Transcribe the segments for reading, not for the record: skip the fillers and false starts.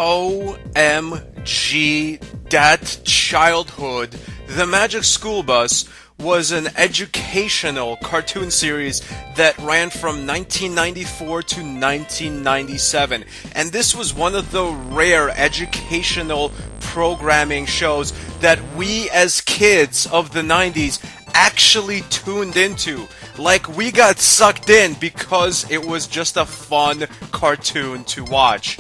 OMG, that childhood. The Magic School Bus was an educational cartoon series that ran from 1994 to 1997, and this was one of the rare educational programming shows that we as kids of the 90s actually tuned into. Like, we got sucked in because it was just a fun cartoon to watch.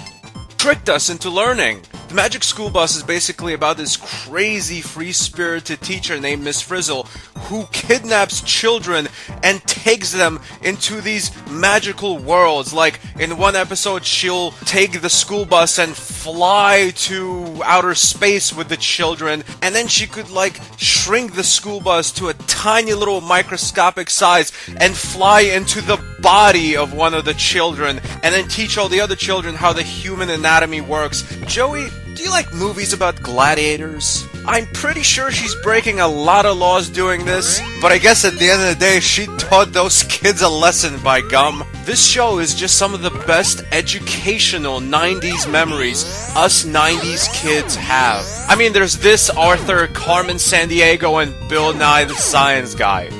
Tricked us into learning. The Magic School Bus is basically about this crazy free-spirited teacher named Miss Frizzle who kidnaps children and takes them into these magical worlds. Like, in one episode, she'll take the school bus and fly to outer space with the children, and then she could, like, shrink the school bus to a tiny little microscopic size and fly into the body of one of the children, and then teach all the other children how the human anatomy works. Joey, do you like movies about gladiators? I'm pretty sure she's breaking a lot of laws doing this, but I guess at the end of the day, she taught those kids a lesson, by gum. This show is just some of the best educational 90s memories us 90s kids have. I mean, there's this Arthur, Carmen Sandiego, and Bill Nye the Science Guy.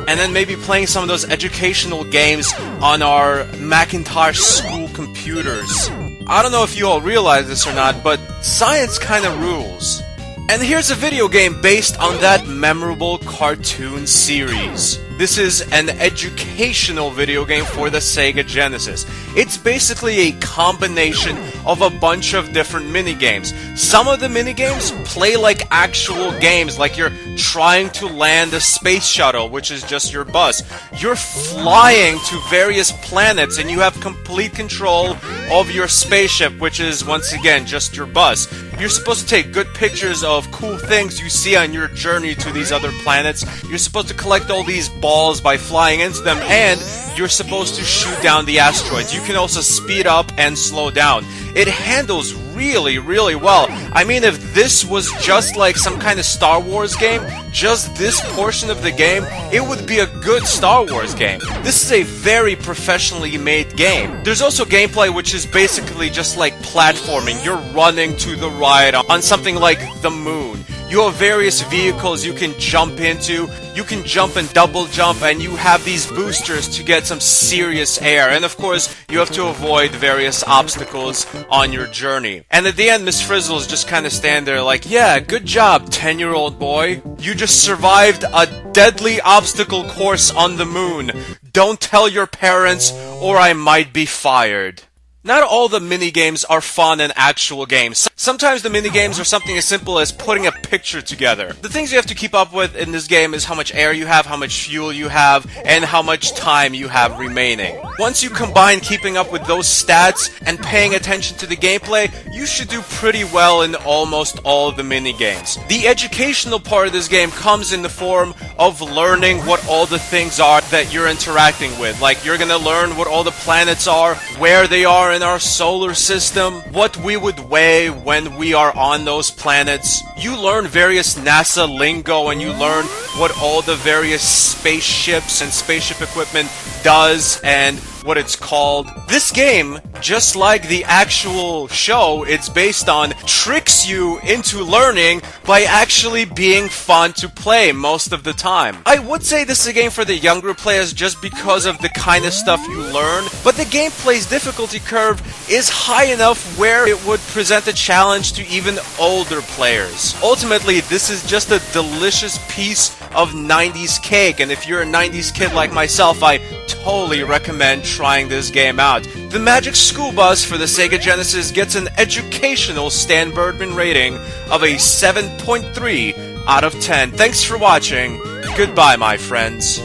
And then maybe playing some of those educational games on our Macintosh school computers. I don't know if you all realize this or not, but science kinda rules. And here's a video game based on that memorable cartoon series. This is an educational video game for the Sega Genesis. It's basically a combination of a bunch of different minigames. Some of the minigames play like actual games, like you're trying to land a space shuttle, which is just your bus. You're flying to various planets and you have complete control of your spaceship, which is, once again, just your bus. You're supposed to take good pictures of cool things you see on your journey to these other planets. You're supposed to collect all these balls by flying into them, and you're supposed to shoot down the asteroids. You can also speed up and slow down. It handles really, really well. I mean, if this was just like some kind of Star Wars game, just this portion of the game, it would be a good Star Wars game. This is a very professionally made game. There's also gameplay which is basically just like platforming. You're running to the right on something like the moon. You have various vehicles you can jump into. You can jump and double jump, and you have these boosters to get some serious air. And of course, you have to avoid various obstacles on your journey. And at the end, Miss Frizzle is just kind of stand there like, yeah, good job, 10-year-old boy. You just survived a deadly obstacle course on the moon. Don't tell your parents, or I might be fired. Not all the minigames are fun in actual games. Sometimes the minigames are something as simple as putting a picture together. The things you have to keep up with in this game is how much air you have, how much fuel you have, and how much time you have remaining. Once you combine keeping up with those stats and paying attention to the gameplay, you should do pretty well in almost all of the minigames. The educational part of this game comes in the form of learning what all the things are that you're interacting with. Like, you're gonna learn what all the planets are, where they are in our solar system, what we would weigh when we are on those planets. You learn various NASA lingo, and you learn what all the various spaceships and spaceship equipment does and what it's called. This game, just like the actual show it's based on, tricks you into learning by actually being fun to play most of the time. I would say this is a game for the younger players just because of the kind of stuff you learn, but the gameplay's difficulty curve is high enough where it would present a challenge to even older players. Ultimately, this is just a delicious piece of 90s cake, and if you're a 90s kid like myself, I totally recommend trying this game out. The Magic School Bus for the Sega Genesis gets an educational stanburdman rating of a 7.3 out of 10. Thanks for watching. Goodbye, my friends.